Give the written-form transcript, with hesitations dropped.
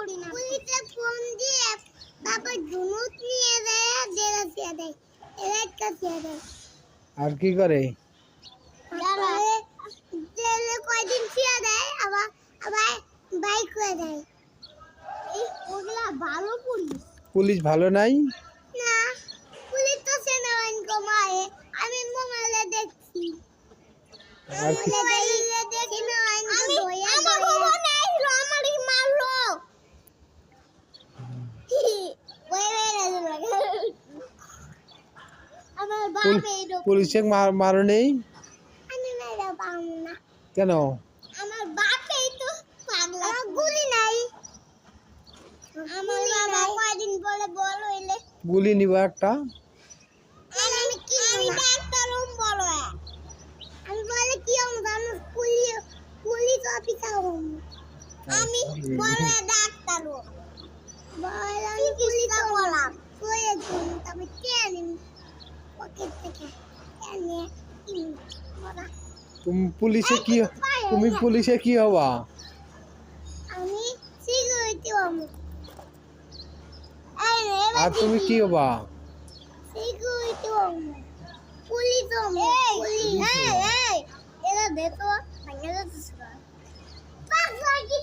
করি না। পুলিশে ফোন দিয়ে বাবা জুনুত নিয়ে যায় দেরাসিয়া দেয় এলাকাসিয়া দেয়। আর কি করে? জেলে কয়দিন ছিয়া দেয় আবার আবার বাইক করে দেয়। ওগুলা ভালো পুলিশ। পুলিশ ভালো নাই? না, পুলিশ তো সেনাবাহিনী কমায়। আমি মোবাইলে দেখছি। আর কি? মোবাইলে দেখি না আমি আমার খবর নাই আমারই মারলো। আমার বাপ এইরকম। পুলিশে মারো নেই আমি মেরে পাবো না। কেন? আমার বাপই তো পাগলা। আমার গুলি নাই। আমার বাবা কয়দিন বলে বল হইলে গুলি নিবা একটা। আমি কি আমি ডাক্তার বলো। আমি বলে কি জানো পুলিশ অফিসার আমি বলে ডাক্তার বলে আমি পুলিশ বললাম প্রয়োজন তবে কেন পকেট থেকে কেন তুমি পুলিশে কি হবা? আমি সিকিউরিটি হবো। আর তুমি কি হবা? সিকিউরিটি হবো। পুলিশ হবো। পুলিশ এই এরা দেখো ভাঙা যাচ্ছে পাগলা কি